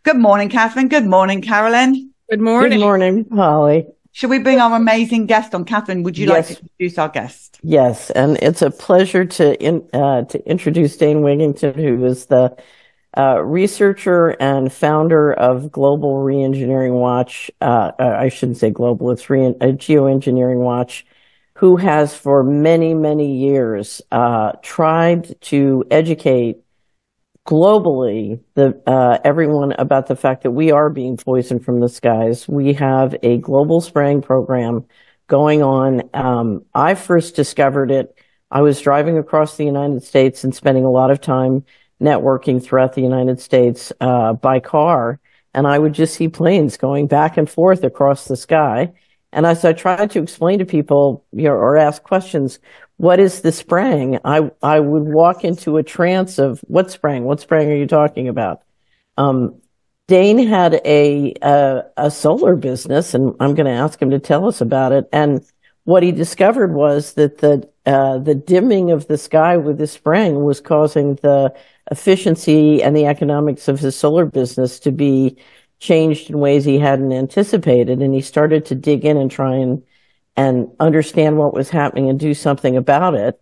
Good morning, Catherine. Good morning, Carolyn. Good Good morning. morning, Holly. Should we bring our amazing guest on? Catherine, would you like to Yes, introduce our guest? yes, and it's a pleasure to introduce Dane Wigington, who is the researcher and founder of Global Reengineering Watch. I shouldn't say global; it's Geoengineering Watch, who has for many, many years tried to educate globally everyone about the fact that we are being poisoned from the skies. We have a global spraying program going on. I first discovered it. I was driving across the United States and spending a lot of time networking throughout the United States by car, and I would just see planes going back and forth across the sky. And as I tried to explain to people, or ask questions, what is the spraying? I would walk into a trance of what spraying? What spraying are you talking about? Dane had a solar business, and I'm going to ask him to tell us about it. And what he discovered was that the dimming of the sky with the spraying was causing the efficiency and the economics of his solar business to be changed in ways he hadn't anticipated. And he started to dig in and try and understand what was happening and do something about it.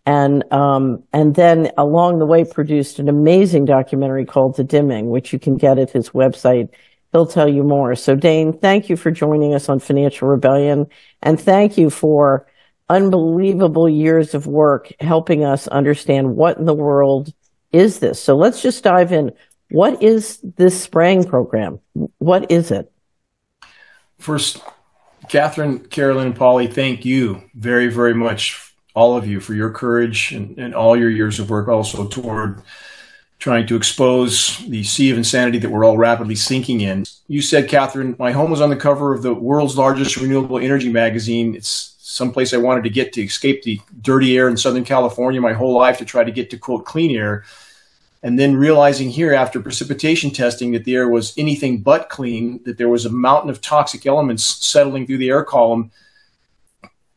And then along the way produced an amazing documentary called The Dimming, which you can get at his website. He'll tell you more. So Dane, thank you for joining us on Financial Rebellion. And thank you for unbelievable years of work helping us understand what in the world is this. So let's just dive in. What is this spraying program? What is it? First, Catherine, Carolyn, and Polly, thank you very, very much, all of you, for your courage and all your years of work also toward trying to expose the sea of insanity that we're all rapidly sinking in. You said, Catherine, my home was on the cover of the world's largest renewable energy magazine. It's someplace I wanted to get to escape the dirty air in Southern California my whole life to try to get to, quote, clean air. And then realizing here after precipitation testing that the air was anything but clean, that there was a mountain of toxic elements settling through the air column,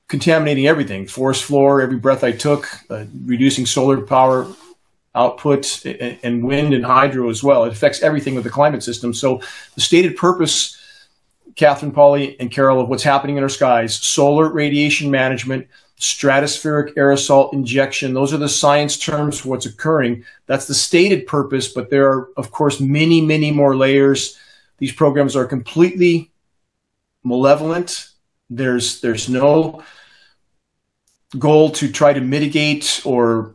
contaminating everything, forest floor, every breath I took, reducing solar power output and wind and hydro as well. It affects everything with the climate system. So the stated purpose, Catherine, Polly, and Carol, of what's happening in our skies, solar radiation management, stratospheric aerosol injection. Those are the science terms for what's occurring. That's the stated purpose, but there are, of course, many, many more layers. These programs are completely malevolent. There's no goal to try to mitigate or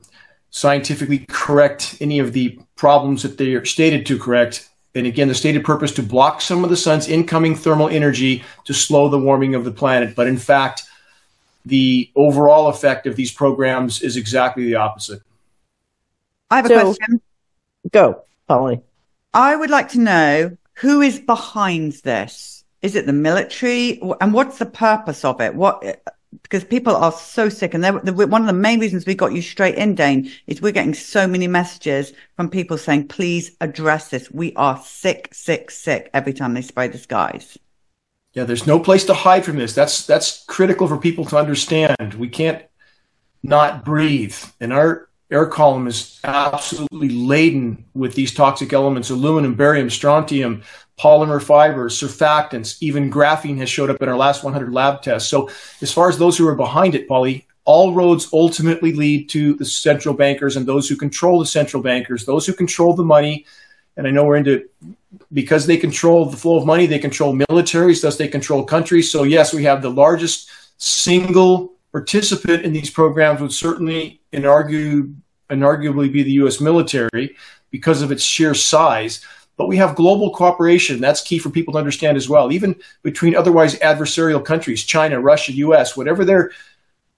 scientifically correct any of the problems that they are stated to correct. And again, the stated purpose to block some of the sun's incoming thermal energy to slow the warming of the planet. But in fact, the overall effect of these programs is exactly the opposite. I have a question. Go, Polly. I would like to know who is behind this. Is it the military? And what's the purpose of it? Because people are so sick. And one of the main reasons we got you straight in, Dane, is we're getting so many messages from people saying, please address this. We are sick, sick, sick every time they spray the skies. Yeah, there's no place to hide from this. That's critical for people to understand. We can't not breathe. And our air column is absolutely laden with these toxic elements: aluminum, barium, strontium, polymer fibers, surfactants, even graphene has showed up in our last 100 lab tests. So as far as those who are behind it, Polly, all roads ultimately lead to the central bankers and those who control the central bankers, those who control the money. And I know because they control the flow of money, they control militaries, thus they control countries. So yes, we have the largest single participant in these programs would certainly inarguably be the U.S. military because of its sheer size. But we have global cooperation. That's key for people to understand as well. Even between otherwise adversarial countries, China, Russia, U.S., whatever their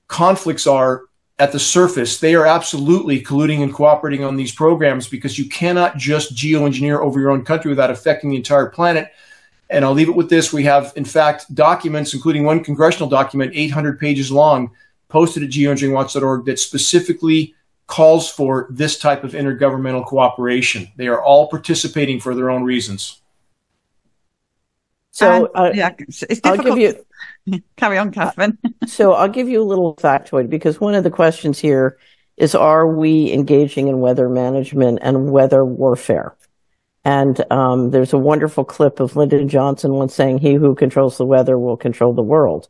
conflicts are, at the surface, they are absolutely colluding and cooperating on these programs, because you cannot just geoengineer over your own country without affecting the entire planet. And I'll leave it with this. We have, in fact, documents, including one congressional document, 800 pages long, posted at geoengineeringwatch.org that specifically calls for this type of intergovernmental cooperation. They are all participating for their own reasons. So it's difficult. I'll give you Carry on, Catherine. So I'll give you a little factoid, because one of the questions here is, are we engaging in weather management and weather warfare? And there's a wonderful clip of Lyndon Johnson once saying, "He who controls the weather will control the world."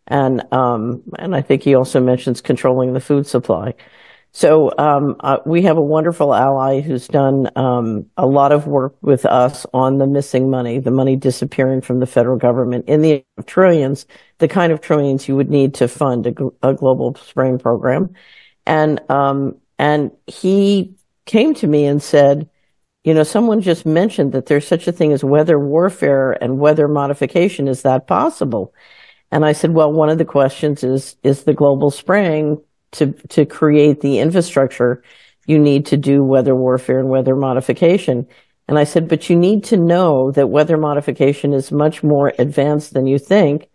And I think he also mentions controlling the food supply. So we have a wonderful ally who's done a lot of work with us on the missing money, the money disappearing from the federal government in the trillions, the kind of trillions you would need to fund a global spraying program. And he came to me and said, you know, someone just mentioned that there's such a thing as weather warfare and weather modification. Is that possible? And I said, well, one of the questions is the global spraying to create the infrastructure you need to do weather warfare and weather modification. And I said, but you need to know that weather modification is much more advanced than you think.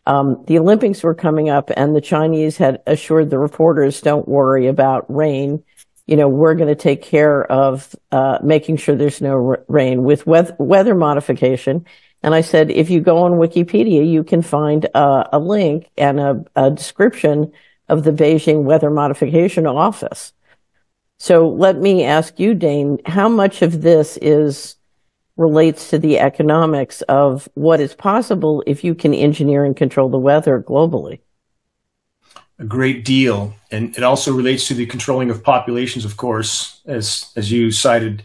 The Olympics were coming up, and the Chinese had assured the reporters, don't worry about rain. You know, we're going to take care of making sure there's no rain with weather modification. And I said, if you go on Wikipedia, you can find a link and a description of the Beijing Weather Modification Office. So let me ask you, Dane, how much of this relates to the economics of what is possible if you can engineer and control the weather globally? A great deal. And it also relates to the controlling of populations, of course, as you cited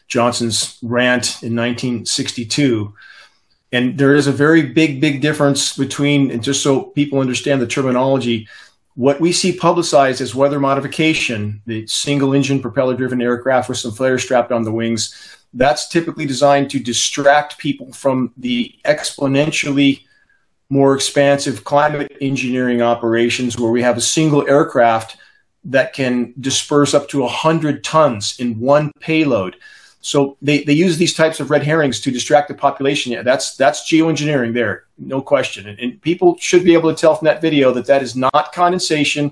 Johnson's rant in 1962. And there is a very big difference between, and just so people understand the terminology, what we see publicized as weather modification, the single engine propeller driven aircraft with some flares strapped on the wings, that's typically designed to distract people from the exponentially more expansive climate engineering operations where we have a single aircraft that can disperse up to 100 tons in one payload. So they use these types of red herrings to distract the population. Yeah, that's geoengineering there, no question. And people should be able to tell from that video that that is not condensation.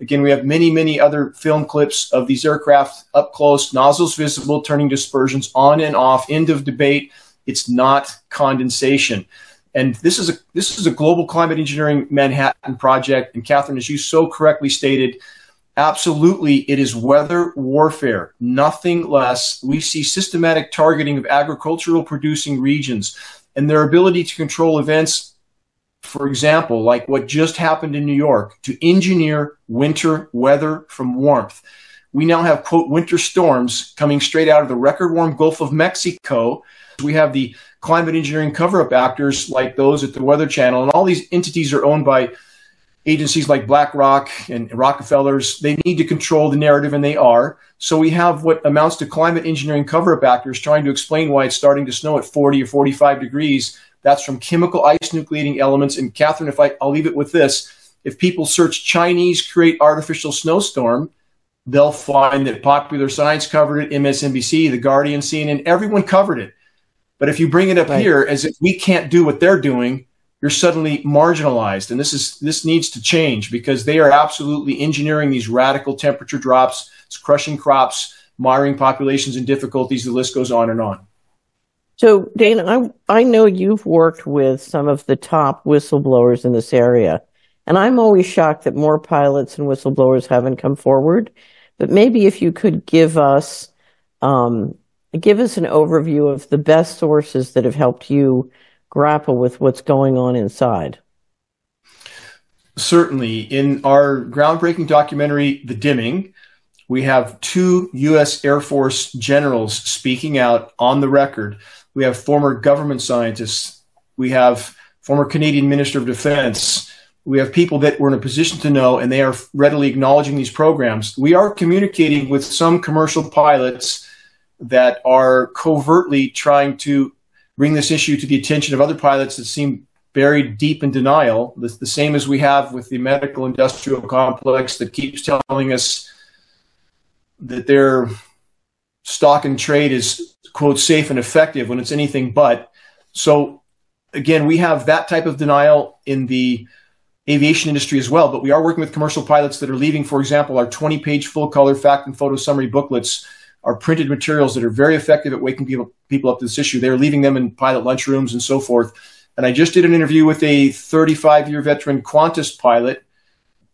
Again, we have many other film clips of these aircraft up close, nozzles visible, turning dispersions on and off, end of debate. It's not condensation. And this is a global climate engineering Manhattan project. And Catherine, as you so correctly stated, absolutely, it is weather warfare, nothing less. We see systematic targeting of agricultural producing regions and their ability to control events, for example, like what just happened in New York, to engineer winter weather from warmth. We now have, quote, winter storms coming straight out of the record warm Gulf of Mexico. We have the climate engineering cover-up actors like those at the Weather Channel, and all these entities are owned by agencies like BlackRock and Rockefellers. They need to control the narrative, and they are. So we have what amounts to climate engineering cover-up actors trying to explain why it's starting to snow at 40 or 45 degrees. That's from chemical ice nucleating elements. And Catherine, I'll leave it with this. If people search Chinese create artificial snowstorm, they'll find that Popular Science covered it, MSNBC, The Guardian, CNN, everyone covered it. But if you bring it up here as if we can't do what they're doing, you're suddenly marginalized. And this needs to change because they are absolutely engineering these radical temperature drops. It's crushing crops, miring populations in difficulties. The list goes on and on. So, Dana, I know you've worked with some of the top whistleblowers in this area, and I'm always shocked that more pilots and whistleblowers haven't come forward. But maybe if you could give us an overview of the best sources that have helped you grapple with what's going on inside. Certainly. In our groundbreaking documentary, The Dimming, we have 2 U.S. Air Force generals speaking out on the record. We have former government scientists. We have former Canadian Minister of Defense. We have people that were in a position to know, and they are readily acknowledging these programs. We are communicating with some commercial pilots that are covertly trying to bring this issue to the attention of other pilots that seem buried deep in denial, the same as we have with the medical industrial complex that keeps telling us that their stock and trade is, quote, safe and effective when it's anything but. So, again, we have that type of denial in the aviation industry as well, but we are working with commercial pilots that are leaving, for example, our 20-page full-color fact and photo summary booklets, our printed materials that are very effective at waking people up to this issue. They're leaving them in pilot lunchrooms and so forth. And I just did an interview with a 35-year veteran Qantas pilot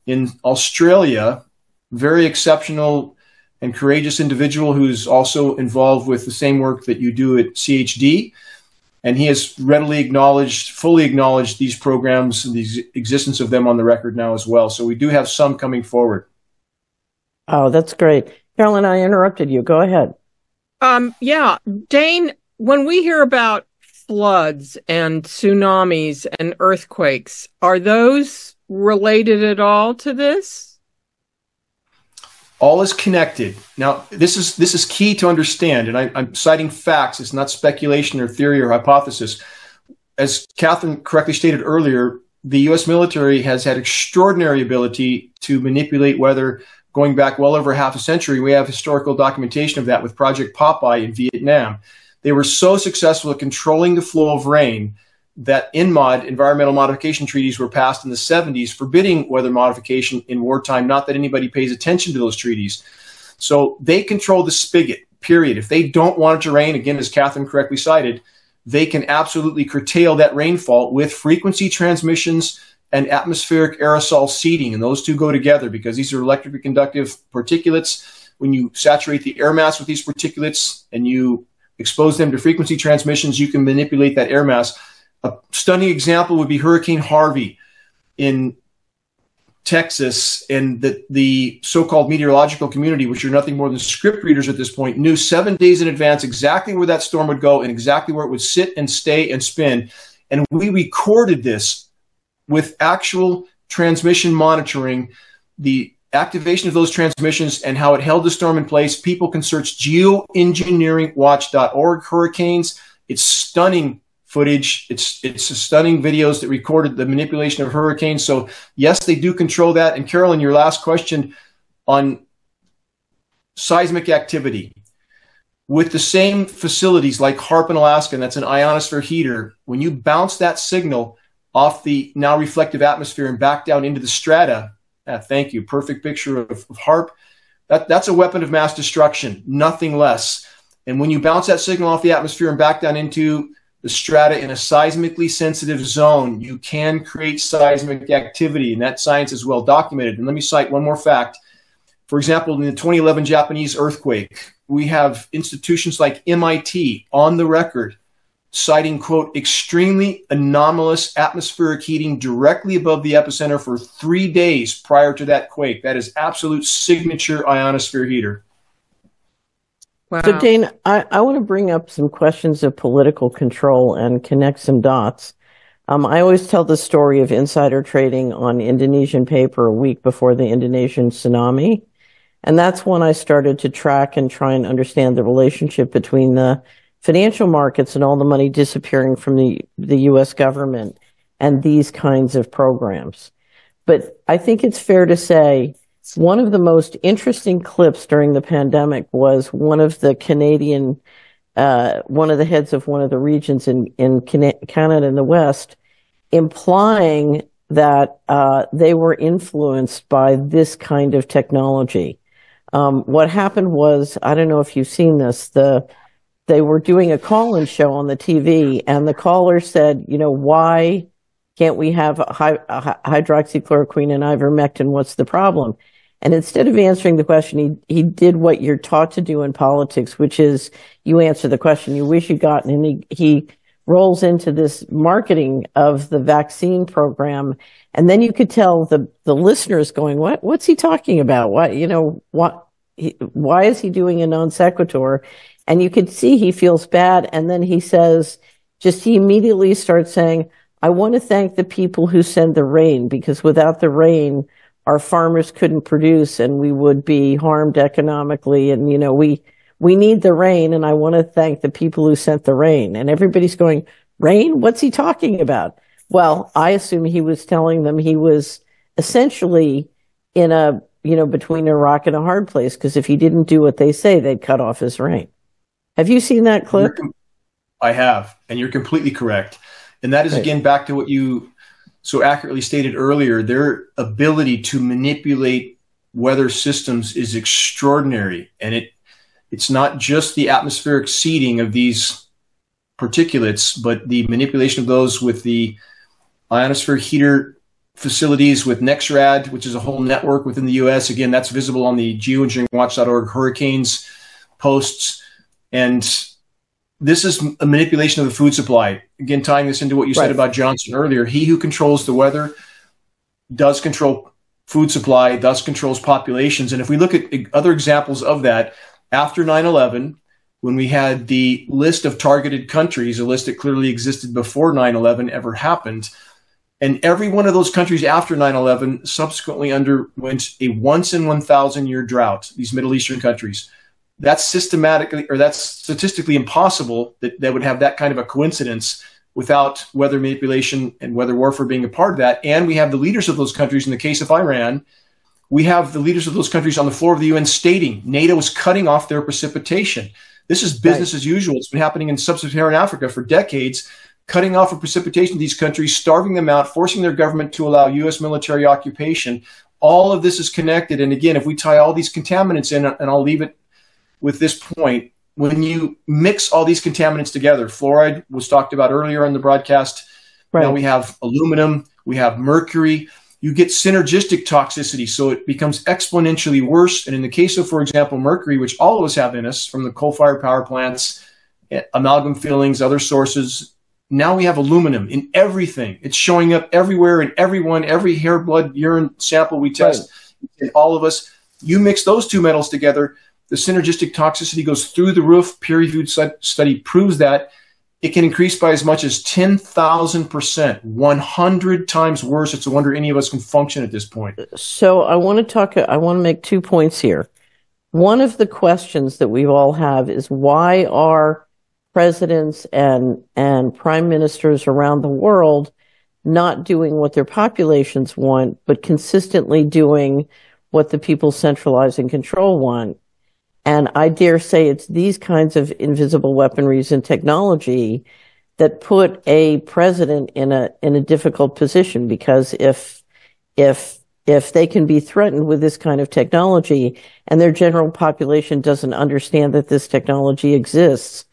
in Australia, very exceptional and courageous individual who's also involved with the same work that you do at CHD. And he has readily acknowledged, fully acknowledged these programs and the existence of them on the record now as well. So we do have some coming forward. Oh, that's great. Carolyn, I interrupted you. Go ahead. Yeah, Dane, when we hear about floods and tsunamis and earthquakes, are those related at all to this? All is connected. Now, this is key to understand, and I'm citing facts. It's not speculation or theory or hypothesis. As Catherine correctly stated earlier, the U.S. military has had extraordinary ability to manipulate weather going back well over half a century. We have historical documentation of that with Project Popeye in Vietnam. They were so successful at controlling the flow of rain that environmental modification treaties were passed in the 70s forbidding weather modification in wartime, not that anybody pays attention to those treaties. So they control the spigot, period. If they don't want it to rain, again, as Catherine correctly cited, they can absolutely curtail that rainfall with frequency transmissions and atmospheric aerosol seeding. And those two go together because these are electrically conductive particulates. When you saturate the air mass with these particulates and you expose them to frequency transmissions, you can manipulate that air mass. A stunning example would be Hurricane Harvey in Texas, and the so-called meteorological community, which are nothing more than script readers at this point, knew 7 days in advance exactly where that storm would go and exactly where it would sit and stay and spin. And we recorded this with actual transmission monitoring, the activation of those transmissions and how it held the storm in place. People can search geoengineeringwatch.org hurricanes. It's stunning footage. It's stunning videos that recorded the manipulation of hurricanes. So yes, they do control that. And Carolyn, your last question on seismic activity. With the same facilities like HAARP in Alaska, and that's an ionosphere heater, when you bounce that signal off the now reflective atmosphere and back down into the strata, thank you, perfect picture of HAARP, that's a weapon of mass destruction, nothing less. And when you bounce that signal off the atmosphere and back down into the strata in a seismically sensitive zone, you can create seismic activity, and that science is well documented. And let me cite one more fact. For example, in the 2011 Japanese earthquake, we have institutions like MIT on the record citing, quote, extremely anomalous atmospheric heating directly above the epicenter for 3 days prior to that quake. That is absolute signature ionosphere heater. Wow. So, Dane, I want to bring up some questions of political control and connect some dots. I always tell the story of insider trading on Indonesian paper a week before the Indonesian tsunami. And that's when I started to track and try and understand the relationship between the financial markets and all the money disappearing from the U.S. government and these kinds of programs. But I think it's fair to say one of the most interesting clips during the pandemic was one of the Canadian, one of the heads of one of the regions in Canada in the West, implying that they were influenced by this kind of technology. What happened was, I don't know if you've seen this, they were doing a call-in show on the TV, and the caller said, you know, why can't we have hydroxychloroquine and ivermectin? What's the problem? And instead of answering the question, he did what you're taught to do in politics, which is you answer the question you wish you got, and he rolls into this marketing of the vaccine program. And then you could tell the listeners going, what's he talking about? Why is he doing a non sequitur? And you could see he feels bad. And then he says, he immediately starts saying, I want to thank the people who send the rain, because without the rain, our farmers couldn't produce and we would be harmed economically. And, you know, we need the rain, and I want to thank the people who sent the rain. And everybody's going, rain? What's he talking about? Well, I assume he was telling them he was essentially in between a rock and a hard place, because if he didn't do what they say, they'd cut off his rain. Have you seen that clip? I have, and you're completely correct. And that is, again, back to what you so accurately stated earlier. Their ability to manipulate weather systems is extraordinary. And it's not just the atmospheric seeding of these particulates, but the manipulation of those with the ionosphere heater facilities with NexRad, which is a whole network within the U.S. Again, that's visible on the geoengineeringwatch.org hurricanes posts. And this is a manipulation of the food supply. Again, tying this into what you said about Johnson earlier, he who controls the weather does control food supply, thus controls populations. And if we look at other examples of that, after 9/11, when we had the list of targeted countries, a list that clearly existed before 9/11 ever happened, and every one of those countries after 9/11 subsequently underwent a once in 1,000 year drought, these Middle Eastern countries. That's statistically impossible that would have that kind of a coincidence without weather manipulation and weather warfare being a part of that. And we have the leaders of those countries. In the case of Iran, we have the leaders of those countries on the floor of the UN stating NATO is cutting off their precipitation. This is business as usual. It's been happening in sub-Saharan Africa for decades, cutting off of precipitation of these countries, starving them out, forcing their government to allow U.S. military occupation. All of this is connected. And again, if we tie all these contaminants in, and I'll leave it with this point, when you mix all these contaminants together, fluoride was talked about earlier in the broadcast. Now we have aluminum, we have mercury, you get synergistic toxicity. So it becomes exponentially worse. And in the case of, for example, mercury, which all of us have in us from the coal-fired power plants, amalgam fillings, other sources, now we have aluminum in everything. It's showing up everywhere in everyone, every hair, blood, urine sample we test, in all of us. You mix those two metals together, the synergistic toxicity goes through the roof. Peer-reviewed study proves that it can increase by as much as 10,000%, 100 times worse. It's a wonder any of us can function at this point. So I want to make 2 points here. One of the questions that we all have is, why are presidents and prime ministers around the world not doing what their populations want, but consistently doing what the people centralized in control want? And I dare say it's these kinds of invisible weaponries and technology that put a president in a difficult position, because if they can be threatened with this kind of technology and their general population doesn't understand that this technology exists,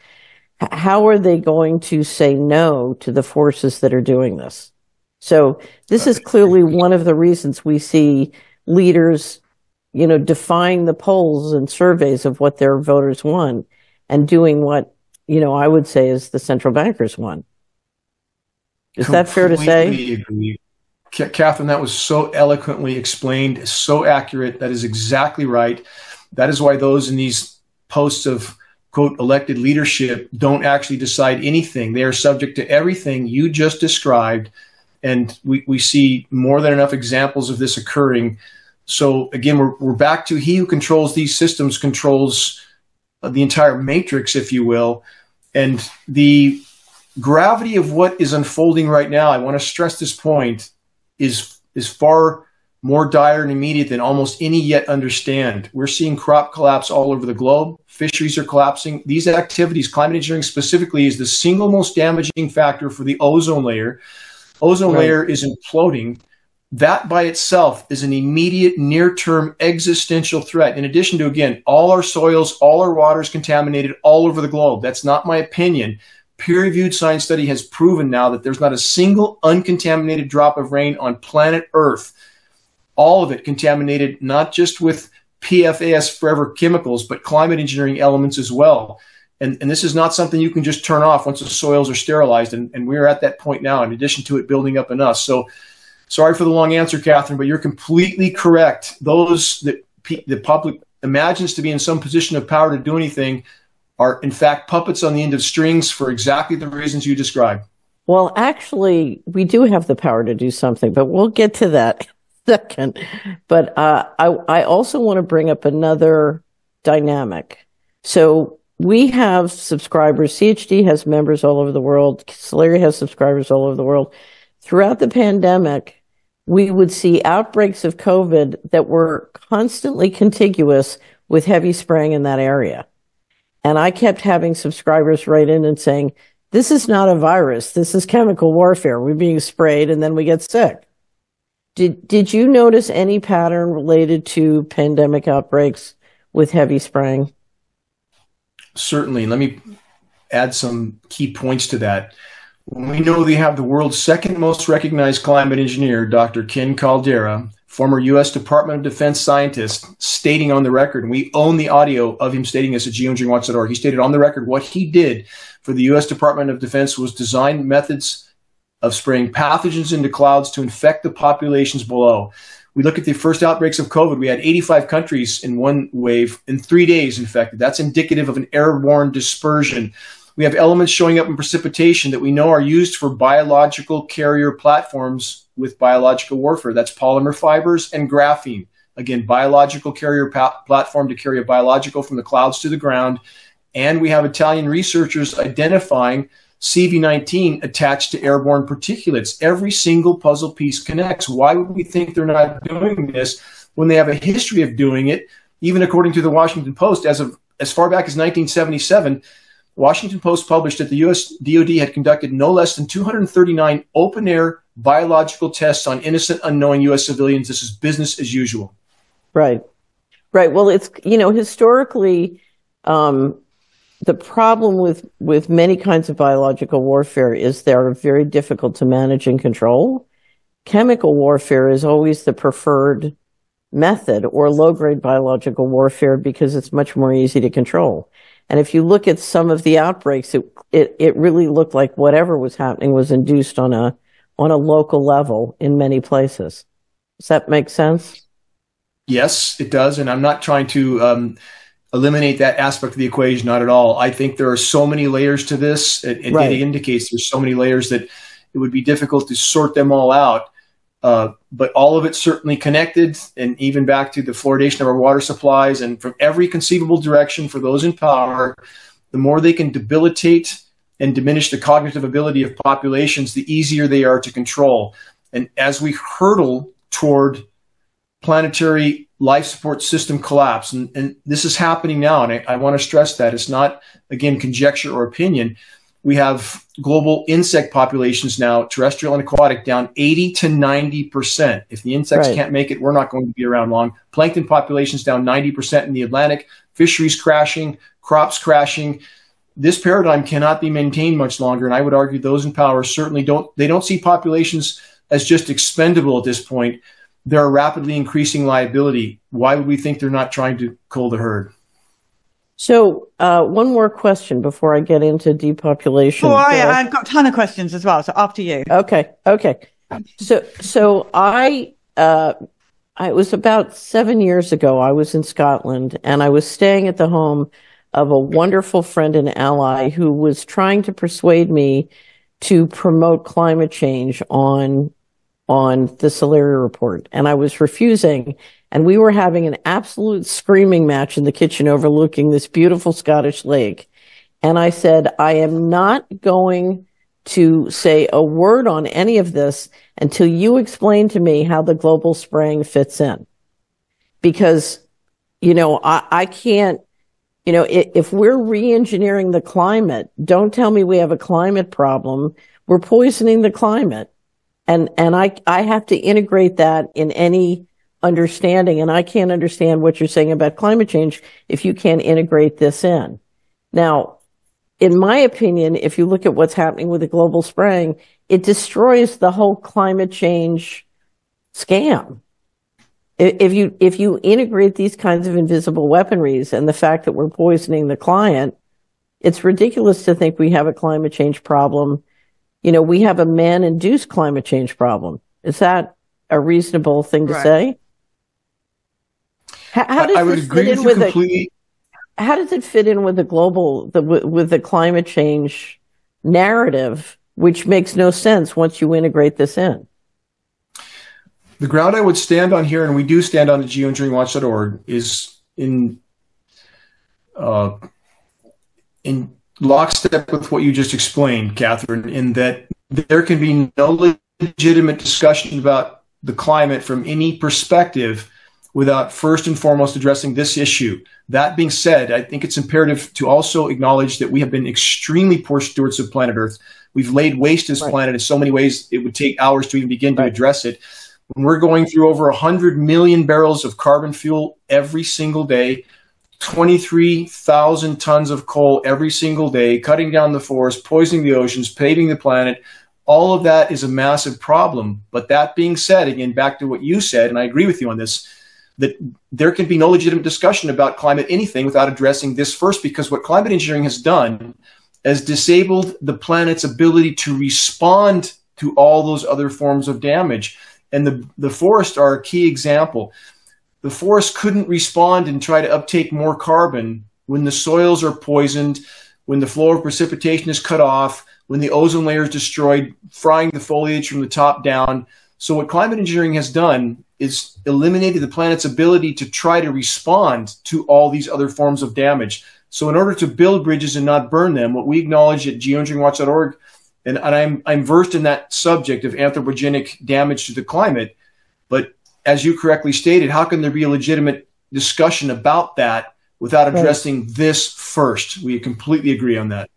how are they going to say no to the forces that are doing this? So this is clearly one of the reasons we see leaders, defying the polls and surveys of what their voters want and doing what, I would say is the central bankers want. Is that fair to say? Agree. Catherine, that was so eloquently explained, so accurate. That is exactly right. That is why those in these posts of, quote, elected leadership don't actually decide anything. They are subject to everything you just described. And we see more than enough examples of this occurring. So again, we're back to he who controls these systems controls the entire matrix, if you will. And the gravity of what is unfolding right now, I want to stress this point, is far more dire and immediate than almost any yet understand. We're seeing crop collapse all over the globe. Fisheries are collapsing. These activities, climate engineering specifically, is the single most damaging factor for the ozone layer. Ozone layer is imploding. That by itself is an immediate near-term existential threat. In addition to, again, all our soils, all our waters contaminated all over the globe. That's not my opinion. Peer-reviewed science study has proven now that there's not a single uncontaminated drop of rain on planet Earth. All of it contaminated, not just with PFAS forever chemicals, but climate engineering elements as well. And this is not something you can just turn off once the soils are sterilized. And we're at that point now, in addition to it building up in us. So sorry for the long answer, Catherine, but you're completely correct. Those that the public imagines to be in some position of power to do anything are, in fact, puppets on the end of strings for exactly the reasons you described. Well, actually, we do have the power to do something, but we'll get to that second. But I also want to bring up another dynamic. So we have subscribers. CHD has members all over the world. Solari has subscribers all over the world. Throughout the pandemic, we would see outbreaks of COVID that were constantly contiguous with heavy spraying in that area. And I kept having subscribers write in and saying, this is not a virus. This is chemical warfare. We're being sprayed and then we get sick. Did you notice any pattern related to pandemic outbreaks with heavy spraying? Certainly. Let me add some key points to that. We know they have the world's second most recognized climate engineer, Dr. Ken Caldera, former U.S. Department of Defense scientist, stating on the record, and we own the audio of him stating this at geoengineeringwatch.org. He stated on the record what he did for the U.S. Department of Defense was design methods of spraying pathogens into clouds to infect the populations below. We look at the first outbreaks of COVID. We had 85 countries in one wave in 3 days infected. That's indicative of an airborne dispersion. We have elements showing up in precipitation that we know are used for biological carrier platforms with biological warfare. That's polymer fibers and graphene. Again, biological carrier platform to carry a biological from the clouds to the ground. And we have Italian researchers identifying CV19 attached to airborne particulates. Every single puzzle piece connects. Why would we think they're not doing this when they have a history of doing it? Even according to the Washington Post, as far back as 1977, Washington Post published that the U.S. DoD had conducted no less than 239 open-air biological tests on innocent, unknowing U.S. civilians. This is business as usual. Right. Right. Well, it's, historically, the problem with many kinds of biological warfare is they're very difficult to manage and control. Chemical warfare is always the preferred method, or low-grade biological warfare, because it's much more easy to control. And if you look at some of the outbreaks, it really looked like whatever was happening was induced on a local level in many places. Does that make sense? Yes, it does. And I'm not trying to eliminate that aspect of the equation, not at all. I think there are so many layers to this. It indicates there's so many layers that it would be difficult to sort them all out. But all of it's certainly connected, and even back to the fluoridation of our water supplies, and from every conceivable direction for those in power, the more they can debilitate and diminish the cognitive ability of populations, the easier they are to control. And as we hurtle toward planetary life support system collapse, and this is happening now, and I want to stress that it's not, again, conjecture or opinion. We have global insect populations now, terrestrial and aquatic, down 80 to 90%. If the insects can't make it, we're not going to be around long. Plankton populations down 90% in the Atlantic, fisheries crashing, crops crashing. This paradigm cannot be maintained much longer, and I would argue those in power certainly don't see populations as just expendable at this point. They're a rapidly increasing liability. Why would we think they're not trying to cull the herd? So one more question before I get into depopulation. Oh, I've got a ton of questions as well. So after you. Okay. So I it was about 7 years ago. I was in Scotland, and I was staying at the home of a wonderful friend and ally who was trying to persuade me to promote climate change on the Solari report, and I was refusing. And we were having an absolute screaming match in the kitchen overlooking this beautiful Scottish lake. And I said, I am not going to say a word on any of this until you explain to me how the global spraying fits in. Because, I can't, if we're re-engineering the climate, don't tell me we have a climate problem. We're poisoning the climate. And I have to integrate that in any understanding, and I can't understand what you're saying about climate change if you can't integrate this in. Now, in my opinion, if you look at what's happening with the global spraying, it destroys the whole climate change scam. If you integrate these kinds of invisible weaponries and the fact that we're poisoning the climate, it's ridiculous to think we have a climate change problem. We have a man-induced climate change problem. Is that a reasonable thing to say? How does I would agree with you completely. How does it fit in with with the climate change narrative, which makes no sense once you integrate this in? The ground I would stand on here, and we do stand on at geoengineeringwatch.org, is in lockstep with what you just explained, Catherine, in that there can be no legitimate discussion about the climate from any perspective without first and foremost addressing this issue. That being said, I think it's imperative to also acknowledge that we have been extremely poor stewards of planet Earth. We've laid waste to this planet in so many ways it would take hours to even begin to address it. When we're going through over 100 million barrels of carbon fuel every single day, 23,000 tons of coal every single day, cutting down the forest, poisoning the oceans, polluting the planet. All of that is a massive problem. But that being said, again, back to what you said, and I agree with you on this, that there can be no legitimate discussion about climate anything without addressing this first, because what climate engineering has done has disabled the planet's ability to respond to all those other forms of damage. And the forests are a key example. The forest couldn't respond and try to uptake more carbon when the soils are poisoned, when the flow of precipitation is cut off, when the ozone layer is destroyed, frying the foliage from the top down. So what climate engineering has done is eliminated the planet's ability to try to respond to all these other forms of damage. So in order to build bridges and not burn them, what we acknowledge at geoengineeringwatch.org, and I'm versed in that subject of anthropogenic damage to the climate, but as you correctly stated, how can there be a legitimate discussion about that without addressing this first? We completely agree on that.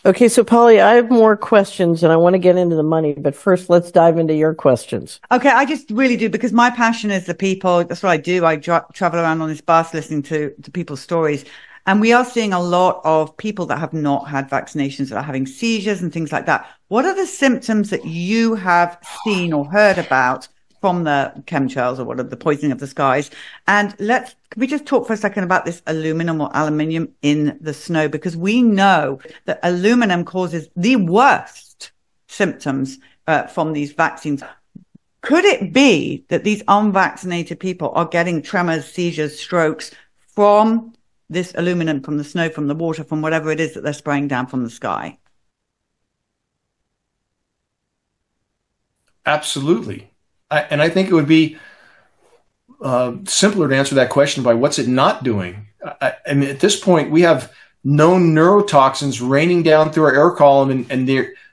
Okay, so Polly, I have more questions and I want to get into the money, but first let's dive into your questions. Okay, I just really do, because my passion is the people. That's what I do. I travel around on this bus listening to people's stories. And we are seeing a lot of people that have not had vaccinations that are having seizures and things like that. What are the symptoms that you have seen or heard about from the chemtrails or whatever, the poisoning of the skies? And can we just talk for a second about this aluminum or aluminium in the snow? Because we know that aluminum causes the worst symptoms from these vaccines. Could it be that these unvaccinated people are getting tremors, seizures, strokes from this aluminum, from the snow, from the water, from whatever it is that they're spraying down from the sky? Absolutely. And I think it would be simpler to answer that question by what's it not doing. I mean, at this point, we have known neurotoxins raining down through our air column, and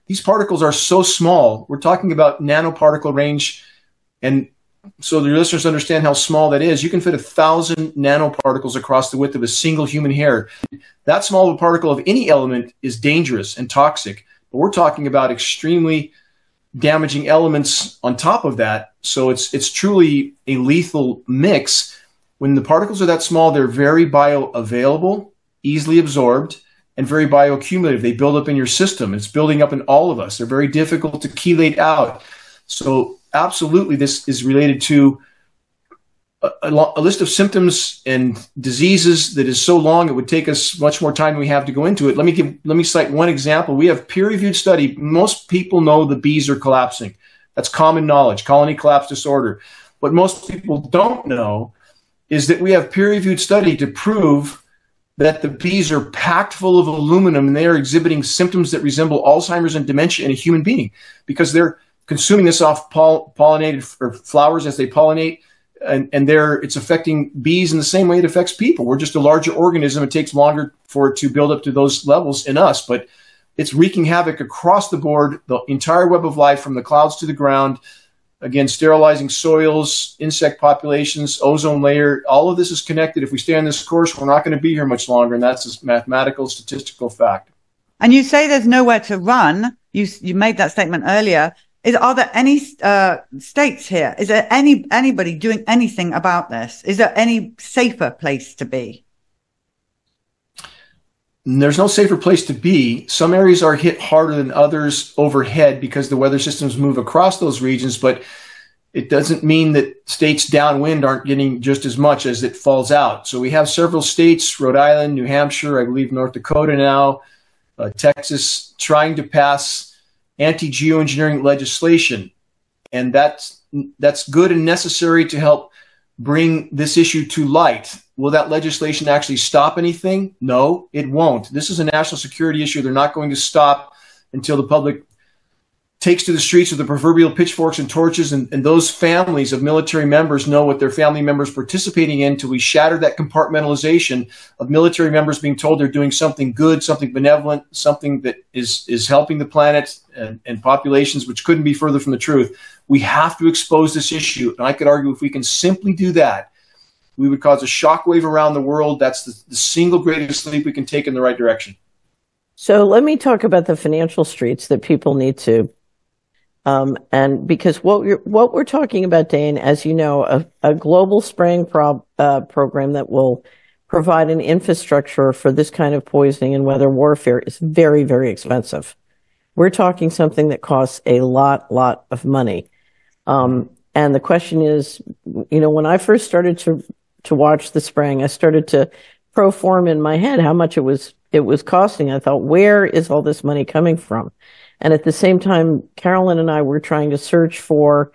these particles are so small. We're talking about nanoparticle range, and so the listeners understand how small that is. You can fit 1,000 nanoparticles across the width of a single human hair. That small of a particle of any element is dangerous and toxic, but we're talking about extremely damaging elements on top of that. So it's truly a lethal mix. When the particles are that small, they're very bioavailable, easily absorbed, and very bioaccumulative. They build up in your system. It's building up in all of us. They're very difficult to chelate out. So absolutely, this is related to a list of symptoms and diseases that is so long it would take us much more time than we have to go into it. Let me cite one example. We have peer-reviewed study. Most people know the bees are collapsing. That's common knowledge, colony collapse disorder. What most people don't know is that we have peer-reviewed study to prove that the bees are packed full of aluminum and they are exhibiting symptoms that resemble Alzheimer's and dementia in a human being because they're consuming this off pollinated or flowers as they pollinate. And it's affecting bees in the same way it affects people. We're just a larger organism. It takes longer for it to build up to those levels in us, but it's wreaking havoc across the board, the entire web of life from the clouds to the ground. Again, sterilizing soils, insect populations, ozone layer, all of this is connected. If we stay on this course, we're not going to be here much longer, and that's a mathematical, statistical fact. And you say there's nowhere to run. You made that statement earlier. Are there any states here? Is there anybody doing anything about this? Is there any safer place to be? There's no safer place to be. Some areas are hit harder than others overhead because the weather systems move across those regions, but it doesn't mean that states downwind aren't getting just as much as it falls out. So we have several states, Rhode Island, New Hampshire, I believe North Dakota now, Texas, trying to pass anti-geoengineering legislation. And that's good and necessary to help bring this issue to light. Will that legislation actually stop anything? No, it won't. This is a national security issue. They're not going to stop until the public takes to the streets with the proverbial pitchforks and torches, and those families of military members know what their family members participating in until we shatter that compartmentalization of military members being told they're doing something good, something benevolent, something that is helping the planet and populations, which couldn't be further from the truth. We have to expose this issue. And I could argue if we can simply do that, we would cause a shockwave around the world. That's the single greatest leap we can take in the right direction. So let me talk about the financial streets that people need to. And because what we're talking about, Dane, as you know, a global spraying program that will provide an infrastructure for this kind of poisoning and weather warfare is very, very expensive. We're talking something that costs a lot of money. And the question is, when I first started to watch the spraying, I started to pro-form in my head how much it was costing. I thought, where is all this money coming from? And at the same time, Carolyn and I were trying to search for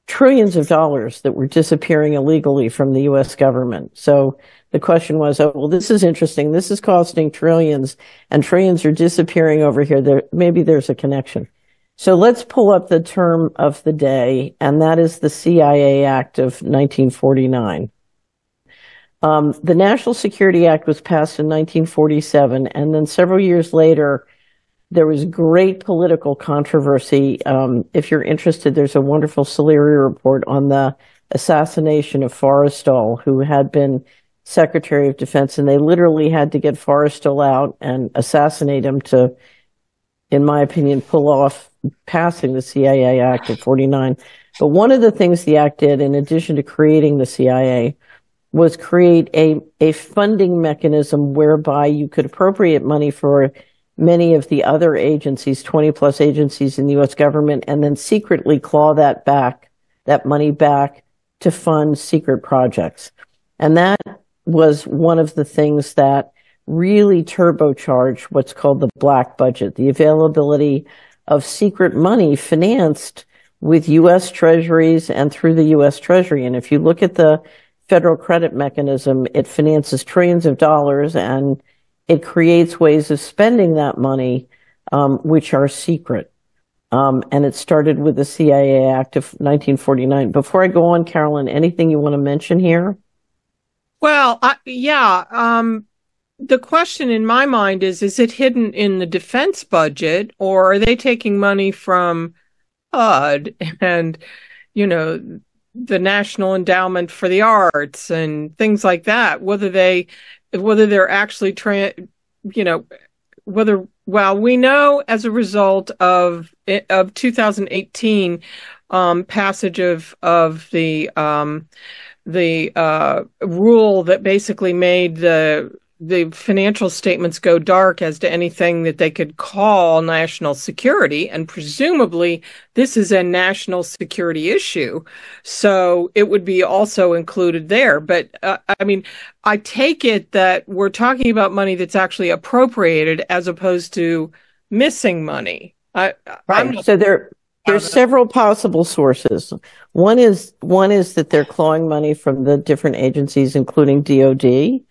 trillions of dollars that were disappearing illegally from the U.S. government. So the question was, this is interesting. This is costing trillions, and trillions are disappearing over here. Maybe there's a connection. So let's pull up the term of the day, and that is the CIA Act of 1949. The National Security Act was passed in 1947, and then several years later, there was great political controversy. If you're interested, there's a wonderful Salieri report on the assassination of Forrestal, who had been Secretary of Defense, and they literally had to get Forrestal out and assassinate him to, in my opinion, pull off passing the CIA Act of 49. But one of the things the act did, in addition to creating the CIA, was create a funding mechanism whereby you could appropriate money for many of the other agencies, 20 plus agencies in the U.S. government, and then secretly claw that money back to fund secret projects. And that was one of the things that really turbocharged what's called the black budget, the availability of secret money financed with U.S. treasuries and through the U.S. Treasury. And if you look at the federal credit mechanism, it finances trillions of dollars, and it creates ways of spending that money, which are secret. And it started with the CIA Act of 1949. Before I go on, Carolyn, anything you want to mention here? Well, the question in my mind is it hidden in the defense budget, or are they taking money from HUD and, the National Endowment for the Arts and things like that? Whether they're actually we know as a result of 2018 passage of the rule that basically made the financial statements go dark as to anything that they could call national security, and presumably this is a national security issue, so it would be also included there. But I take it that we're talking about money that's actually appropriated as opposed to missing money. Right. So there's several possible sources. One is that they're clawing money from the different agencies, including DOD.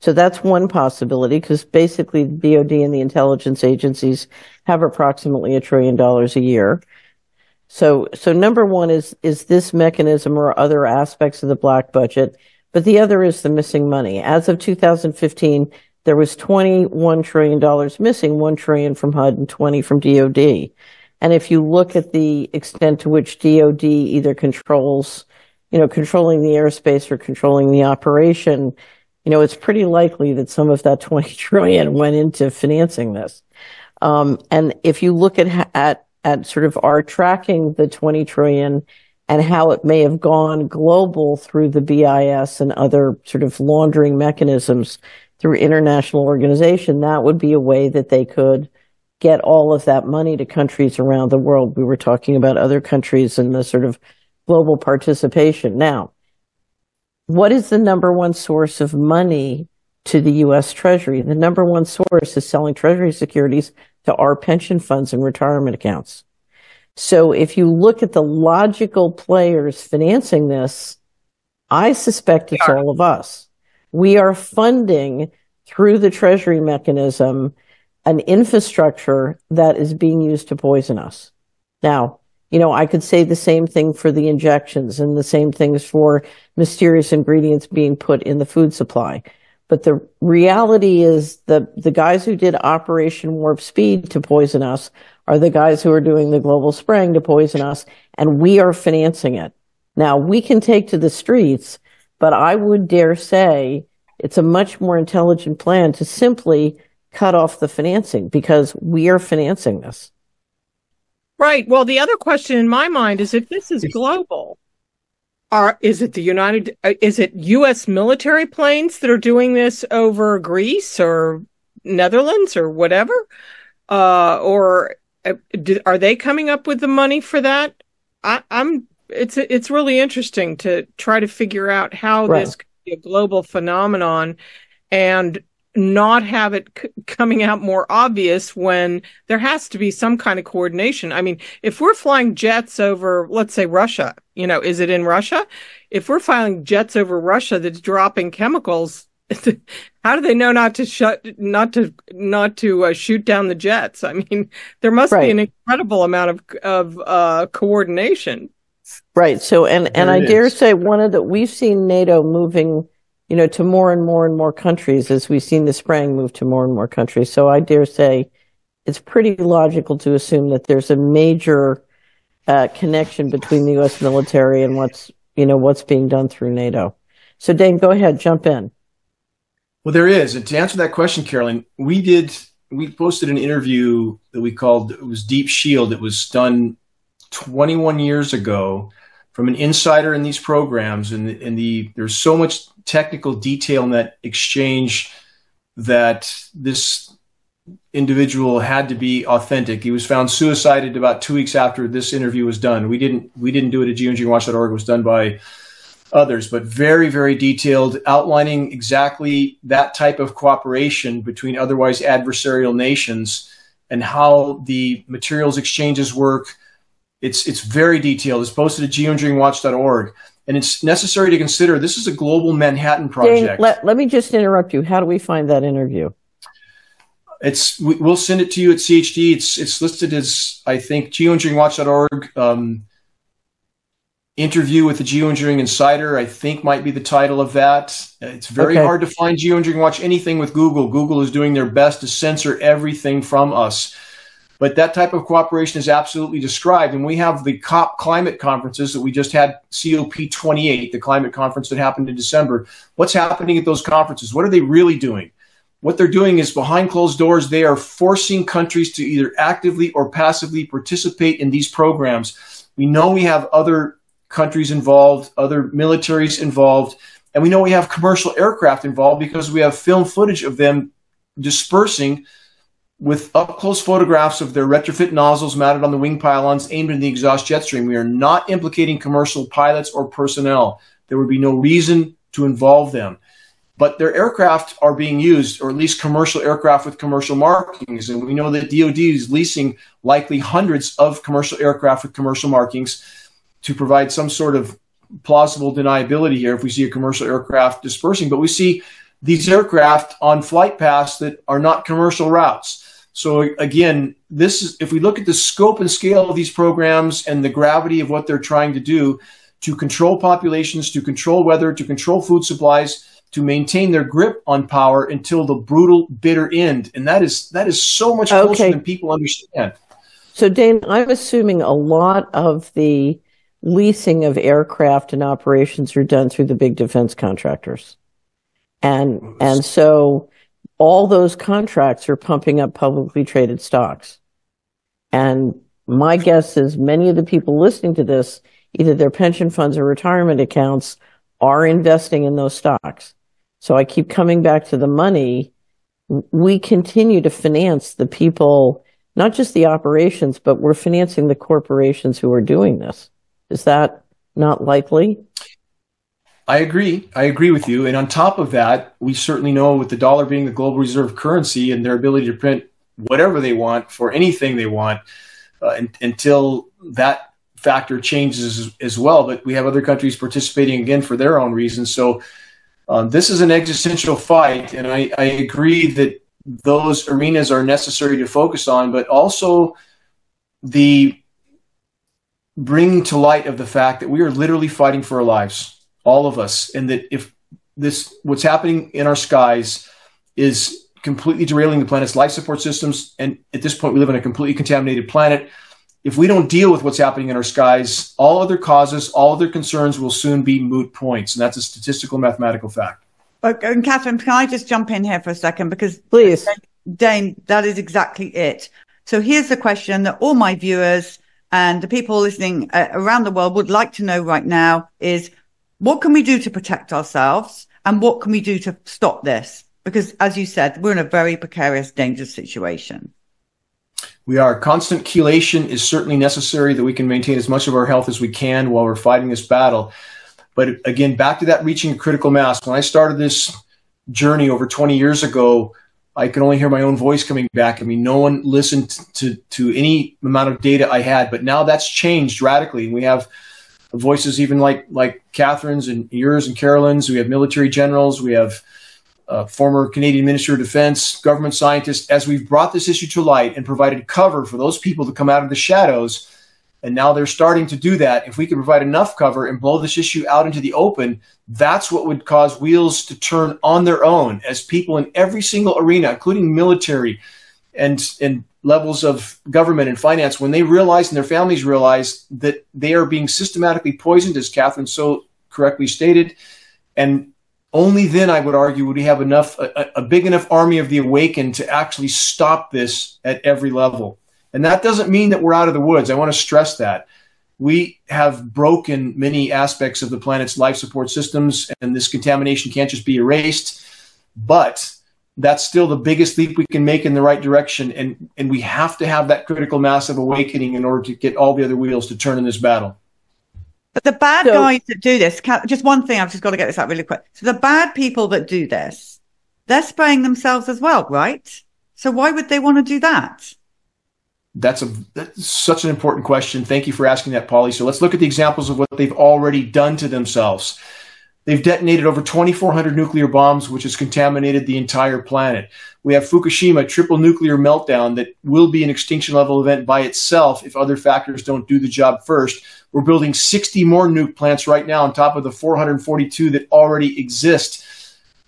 So that's one possibility, because basically the DOD and the intelligence agencies have approximately $1 trillion a year. So number one is this mechanism or other aspects of the black budget, but the other is the missing money. As of 2015, there was $21 trillion missing, $1 trillion from HUD and 20 from DOD. And if you look at the extent to which DOD either controls, controlling the airspace or controlling the operation, it's pretty likely that some of that 20 trillion went into financing this. And if you look at sort of our tracking the 20 trillion and how it may have gone global through the BIS and other sort of laundering mechanisms through international organization, that would be a way that they could get all of that money to countries around the world. We were talking about other countries and the sort of global participation. Now, what is the number one source of money to the U.S. Treasury? The number one source is selling Treasury securities to our pension funds and retirement accounts. So if you look at the logical players financing this, I suspect it's all of us. We are funding through the Treasury mechanism an infrastructure that is being used to poison us. Now, I could say the same thing for the injections and the same things for mysterious ingredients being put in the food supply. But the reality is the guys who did Operation Warp Speed to poison us are the guys who are doing the global spraying to poison us, and we are financing it. Now, we can take to the streets, but I would dare say it's a much more intelligent plan to simply cut off the financing, because we are financing this. Right. Well, the other question in my mind is, if this is global, Is it U.S. military planes that are doing this over Greece or Netherlands or whatever? Or are they coming up with the money for that? It's really interesting to try to figure out how this could be a global phenomenon and not have it coming out more obvious when there has to be some kind of coordination. I mean, if we're flying jets over, let's say Russia, is it in Russia? If we're flying jets over Russia that's dropping chemicals, how do they know not to shoot down the jets? I mean, there must be an incredible amount of coordination. Right. So, and I dare say we've seen NATO moving, to more and more and more countries as we've seen the spraying move to more and more countries. So I dare say it's pretty logical to assume that there's a major connection between the U.S. military and what's being done through NATO. So Dane, go ahead, jump in. Well, there is. And to answer that question, Carolyn, we posted an interview that it was Deep Shield. It was done 21 years ago from an insider in these programs. And there's so much technical detail in that exchange that this individual had to be authentic. He was found suicided about 2 weeks after this interview was done. We didn't do it at geoengineeringwatch.org. It was done by others, but very, very detailed, outlining exactly that type of cooperation between otherwise adversarial nations and how the materials exchanges work. It's very detailed. It's posted at geoengineeringwatch.org. And it's necessary to consider this is a global Manhattan project. Dane, let me just interrupt you. How do we find that interview? We'll send it to you at CHD. It's listed as, I think, geoengineeringwatch.org. Interview with the Geoengineering Insider, I think, might be the title of that. It's very hard to find Geoengineering Watch anything with Google. Google is doing their best to censor everything from us. But that type of cooperation is absolutely described. And we have the COP climate conferences that we just had, COP28, the climate conference that happened in December. What's happening at those conferences? What are they really doing? What they're doing is behind closed doors, they are forcing countries to either actively or passively participate in these programs. We know we have other countries involved, other militaries involved, and we know we have commercial aircraft involved because we have film footage of them dispersing with up-close photographs of their retrofit nozzles mounted on the wing pylons aimed at the exhaust jet stream. We are not implicating commercial pilots or personnel. There would be no reason to involve them. But their aircraft are being used, or at least commercial aircraft with commercial markings. And we know that DoD is leasing likely hundreds of commercial aircraft with commercial markings to provide some sort of plausible deniability here if we see a commercial aircraft dispersing. But we see these aircraft on flight paths that are not commercial routes. So again, if we look at the scope and scale of these programs and the gravity of what they're trying to do to control populations, to control weather, to control food supplies, to maintain their grip on power until the brutal, bitter end. And that is so much closer than people understand. So Dane, I'm assuming a lot of the leasing of aircraft and operations are done through the big defense contractors. And so all those contracts are pumping up publicly traded stocks. And my guess is many of the people listening to this, either their pension funds or retirement accounts, are investing in those stocks. So I keep coming back to the money. We continue to finance the people, not just the operations, but we're financing the corporations who are doing this. Is that not likely? I agree. I agree with you. And on top of that, we certainly know with the dollar being the global reserve currency and their ability to print whatever they want for anything they want until that factor changes as well. But we have other countries participating again for their own reasons. So this is an existential fight. And I agree that those arenas are necessary to focus on, but also the bringing to light of the fact that we are literally fighting for our lives. All of us, and that if what's happening in our skies is completely derailing the planet's life support systems, and at this point we live on a completely contaminated planet, if we don't deal with what's happening in our skies, all other causes, all other concerns will soon be moot points, and that's a statistical mathematical fact. And Catherine, can I just jump in here for a second? Because please, Dane, that is exactly it. So here's the question that all my viewers and the people listening around the world would like to know right now is, What can we do to protect ourselves? And what can we do to stop this? Because as you said, we're in a very precarious, dangerous situation. We are. Constant chelation is certainly necessary that we can maintain as much of our health as we can while we're fighting this battle. But again, back to that reaching a critical mass. When I started this journey over 20 years ago, I could only hear my own voice coming back at me. No one listened to any amount of data I had. But now that's changed radically. We have voices even like Catherine's and yours and Carolyn's. We have military generals. We have former Canadian Minister of Defense, government scientists. As we've brought this issue to light and provided cover for those people to come out of the shadows, and now they're starting to do that. If we can provide enough cover and blow this issue out into the open, that's what would cause wheels to turn on their own as people in every single arena, including military and levels of government and finance, when they realize and their families realize that they are being systematically poisoned, as Catherine so correctly stated. And only then, I would argue, would we have a big enough army of the awakened to actually stop this at every level. And that doesn't mean that we're out of the woods. I want to stress that. We have broken many aspects of the planet's life support systems, and this contamination can't just be erased. But that's still the biggest leap we can make in the right direction. And we have to have that critical mass of awakening in order to get all the other wheels to turn in this battle. But the bad guys that do this, just one thing, I've just got to get this out really quick. So the bad people that do this, they're spraying themselves as well, right? So why would they want to do that? That's such an important question. Thank you for asking that, Polly. So let's look at the examples of what they've already done to themselves. They've detonated over 2,400 nuclear bombs, which has contaminated the entire planet. We have Fukushima, triple nuclear meltdown that will be an extinction level event by itself if other factors don't do the job first. We're building 60 more nuke plants right now on top of the 442 that already exist.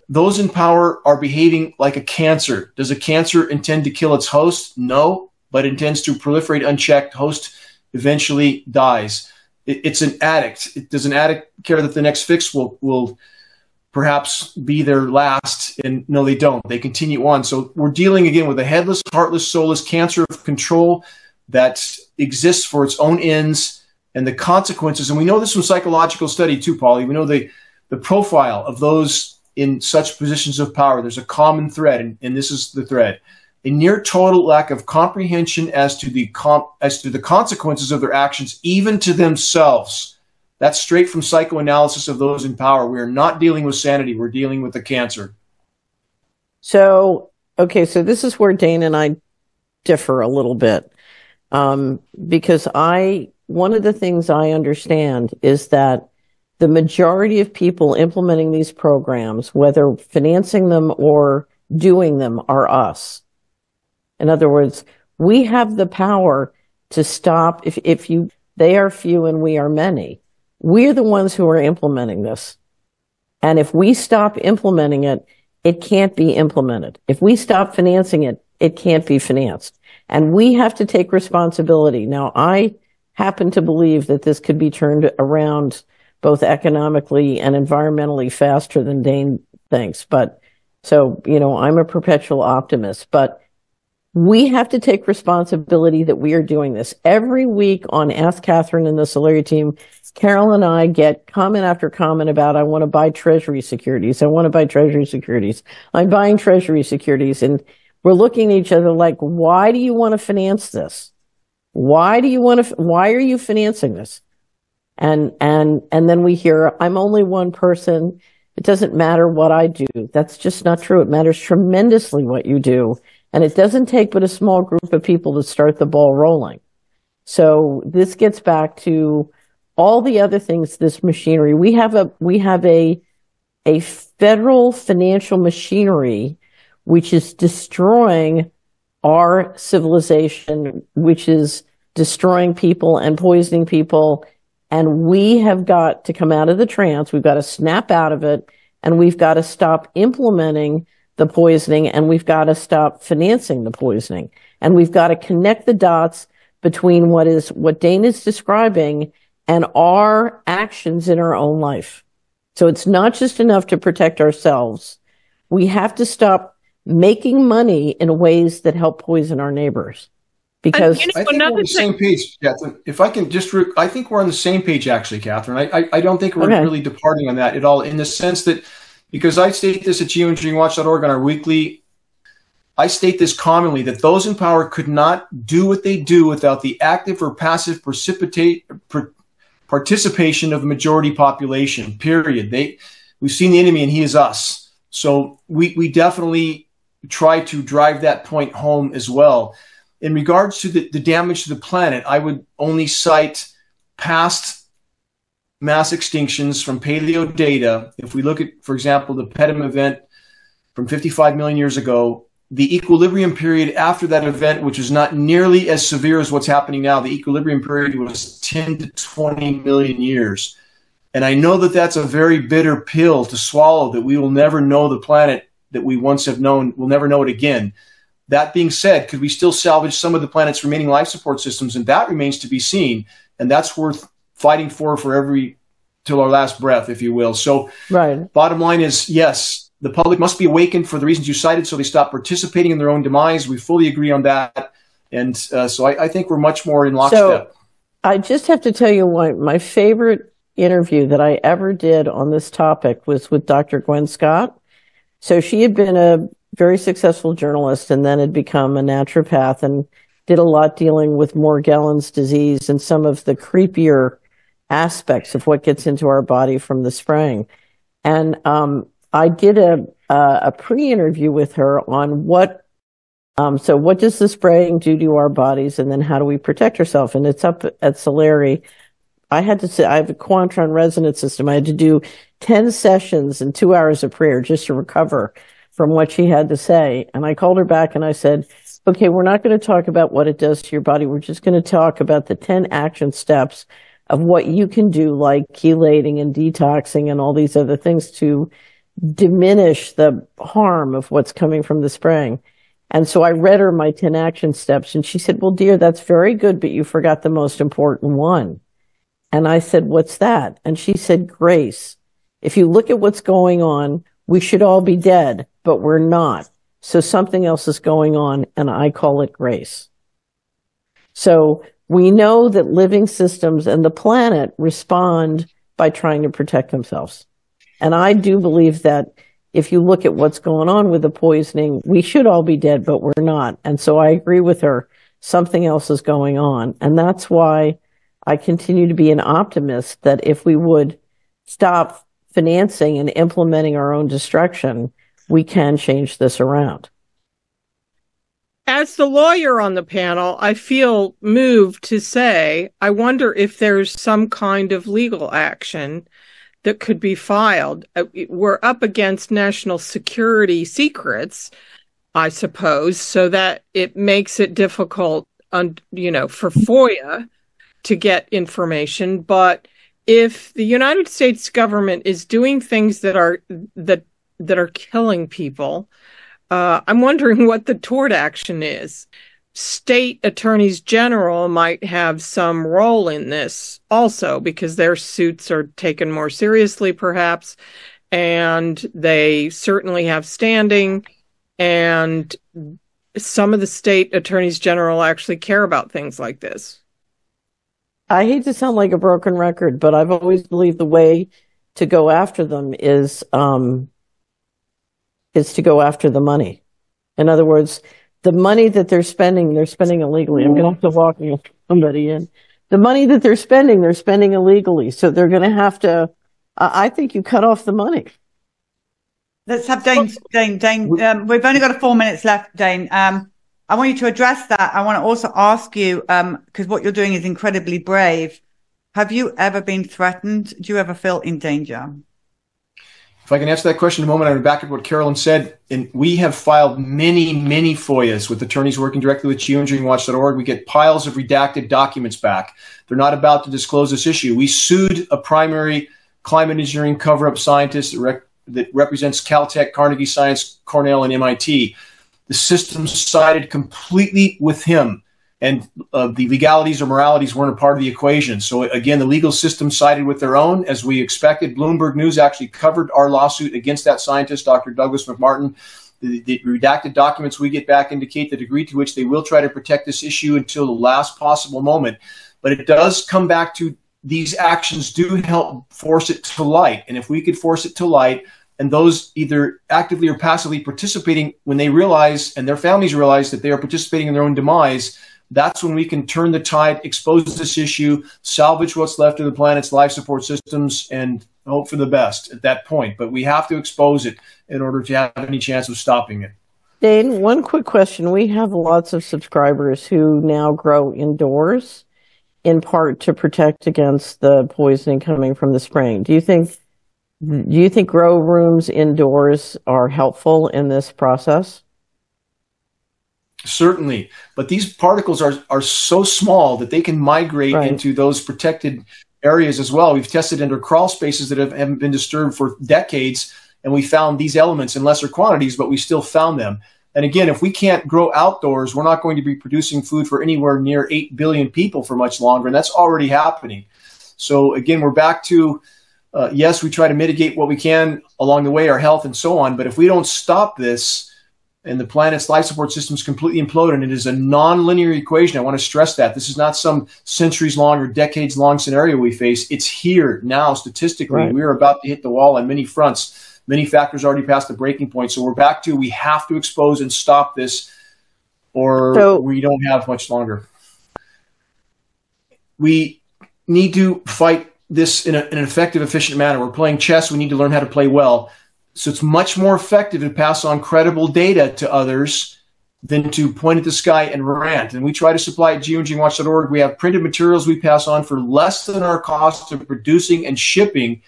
Those in power are behaving like a cancer. Does a cancer intend to kill its host? No, but intends to proliferate unchecked. Host eventually dies. It's an addict. Does an addict care that the next fix will perhaps be their last? And no, they don't. They continue on. So we're dealing again with a headless, heartless, soulless cancer of control that exists for its own ends and the consequences. And we know this from psychological study too, Polly. We know the profile of those in such positions of power. There's a common thread, and this is the thread. A near total lack of comprehension as to the consequences of their actions, even to themselves. That's straight from psychoanalysis of those in power. We are not dealing with sanity. We're dealing with the cancer. So, okay, so this is where Dane and I differ a little bit. Because one of the things I understand is that the majority of people implementing these programs, whether financing them or doing them, are us. In other words, we have the power to stop. They are few and we are many. We're the ones who are implementing this. And if we stop implementing it, it can't be implemented. If we stop financing it, it can't be financed. And we have to take responsibility. Now, I happen to believe that this could be turned around both economically and environmentally faster than Dane thinks. But so, I'm a perpetual optimist, but we have to take responsibility that we are doing this. Every week on Ask Catherine and the Solaria team, Carol and I get comment after comment about, I want to buy Treasury securities. I want to buy Treasury securities. I'm buying Treasury securities. And we're looking at each other like, why do you want to finance this? Why are you financing this? And then we hear, I'm only one person. It doesn't matter what I do. That's just not true. It matters tremendously what you do. And it doesn't take but a small group of people to start the ball rolling. So this gets back to all the other things, this machinery. We have a federal financial machinery which is destroying our civilization, which is destroying people and poisoning people. And we have got to come out of the trance. We've got to snap out of it, and we've got to stop implementing the poisoning, and we've got to stop financing the poisoning. And we've got to connect the dots between what Dane is describing and our actions in our own life. So it's not just enough to protect ourselves. We have to stop making money in ways that help poison our neighbors, Because I think we're on the same page, Catherine. If I can just, I think we're on the same page, actually, Catherine. I don't think we're really departing on that at all, in the sense that, because I state this at geoengineeringwatch.org on our weekly, I state this commonly, that those in power could not do what they do without the active or passive participation of the majority population, period. We've seen the enemy, and he is us. So we definitely try to drive that point home as well. In regards to the damage to the planet, I would only cite past mass extinctions from paleo data. If we look at, for example, the Pedum event from 55 million years ago, the equilibrium period after that event, which is not nearly as severe as what's happening now, the equilibrium period was 10 to 20 million years. And I know that that's a very bitter pill to swallow, that we will never know the planet that we once have known. We'll never know it again. That being said, could we still salvage some of the planet's remaining life support systems? And that remains to be seen. And that's worth fighting for till our last breath, if you will. So bottom line is, yes, the public must be awakened for the reasons you cited, so they stop participating in their own demise. We fully agree on that. And so I think we're much more in lockstep. So I just have to tell you my favorite interview that I ever did on this topic was with Dr. Gwen Scott. So she had been a very successful journalist and then had become a naturopath and did a lot dealing with Morgellons disease and some of the creepier aspects of what gets into our body from the spraying. And I did a pre-interview with her on what does the spraying do to our bodies, and then how do we protect ourselves? And it's up at Solari. I have a Quantron resonance system. I had to do 10 sessions and 2 hours of prayer just to recover from what she had to say. And I called her back and I said, okay, we're not going to talk about what it does to your body. We're just going to talk about the 10 action steps of what you can do, like chelating and detoxing and all these other things to diminish the harm of what's coming from the spraying. And so I read her my 10 action steps and she said, well, dear, that's very good, but you forgot the most important one. And I said, what's that? And she said, grace. If you look at what's going on, we should all be dead, but we're not. So something else is going on, and I call it grace. So we know that living systems and the planet respond by trying to protect themselves. And I do believe that if you look at what's going on with the poisoning, we should all be dead, but we're not. And so I agree with her. Something else is going on. And that's why I continue to be an optimist that if we would stop financing and implementing our own destruction, we can change this around. As the lawyer on the panel, I feel moved to say, I wonder if there's some kind of legal action that could be filed. We're up against national security secrets, I suppose, so that it makes it difficult, for FOIA to get information. But if the United States government is doing things that are killing people, I'm wondering what the tort action is. State attorneys general might have some role in this also, because their suits are taken more seriously, perhaps, and they certainly have standing, and some of the state attorneys general actually care about things like this. I hate to sound like a broken record, but I've always believed the way to go after them is to go after the money. In other words, the money that they're spending illegally. I'm going to have to walk somebody in. The money that they're spending illegally. So they're going to have to, I think you cut off the money. Let's have Dane. We've only got 4 minutes left, Dane. I want you to address that. I want to also ask you, because what you're doing is incredibly brave. Have you ever been threatened? Do you ever feel in danger? If I can answer that question in a moment, I'm back at what Carolyn said. And we have filed many, many FOIAs with attorneys working directly with geoengineeringwatch.org. We get piles of redacted documents back. They're not about to disclose this issue. We sued a primary climate engineering cover-up scientist that represents Caltech, Carnegie Science, Cornell, and MIT. The system sided completely with him, and the legalities or moralities weren't a part of the equation. So again, the legal system sided with their own, as we expected. Bloomberg News actually covered our lawsuit against that scientist, Dr. Douglas McMartin, The redacted documents we get back indicate the degree to which they will try to protect this issue until the last possible moment. But it does come back to these actions do help force it to light. And if we could force it to light, and those either actively or passively participating, when they realize and their families realize that they are participating in their own demise, that's when we can turn the tide, expose this issue, salvage what's left of the planet's life support systems, and hope for the best at that point. But we have to expose it in order to have any chance of stopping it. Dane, one quick question. We have lots of subscribers who now grow indoors, in part to protect against the poisoning coming from the spraying. Do you think grow rooms indoors are helpful in this process? Certainly, but these particles are so small that they can migrate into those protected areas as well. We've tested under crawl spaces that haven't been disturbed for decades, and we found these elements in lesser quantities, but we still found them. And again, if we can't grow outdoors, we're not going to be producing food for anywhere near 8 billion people for much longer, and that's already happening. So again, we're back to, yes, we try to mitigate what we can along the way, our health and so on, but if we don't stop this, and the planet's life support systems completely implode, and it is a non-linear equation. I want to stress that. This is not some centuries-long or decades-long scenario we face. It's here now, statistically. Right. We're about to hit the wall on many fronts. Many factors already past the breaking point. So we're back to we have to expose and stop this, or we don't have much longer. We need to fight this in an effective, efficient manner. We're playing chess. We need to learn how to play well. So it's much more effective to pass on credible data to others than to point at the sky and rant. And we try to supply at geoengineeringwatch.org. We have printed materials we pass on for less than our cost of producing and shipping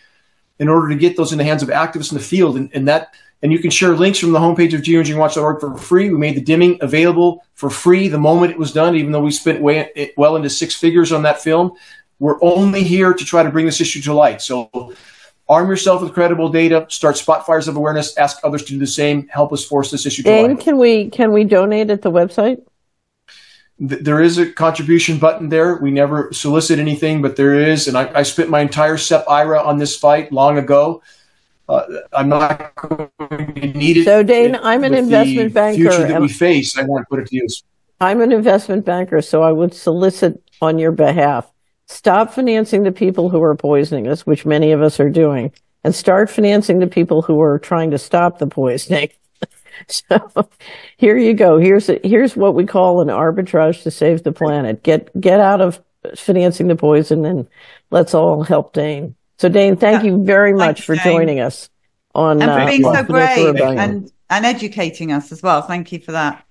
in order to get those in the hands of activists in the field. And you can share links from the homepage of geoengineeringwatch.org for free. We made the dimming available for free the moment it was done, even though we spent well into 6 figures on that film. We're only here to try to bring this issue to light. So arm yourself with credible data, start spot fires of awareness, ask others to do the same, help us force this issue to light. Can we donate at the website? There is a contribution button there. We never solicit anything, but there is, and I spent my entire SEP IRA on this fight long ago. I'm not going to need it. So, Dane, I'm an investment banker. The future that we face, I want to put it to use. I'm an investment banker, so I would solicit on your behalf. Stop financing the people who are poisoning us, which many of us are doing, and start financing the people who are trying to stop the poisoning. So here you go. Here's what we call an arbitrage to save the planet. Get out of financing the poison, and let's all help Dane. So Dane, thank you very much for joining us on and for being so brave and educating us as well. Thank you for that.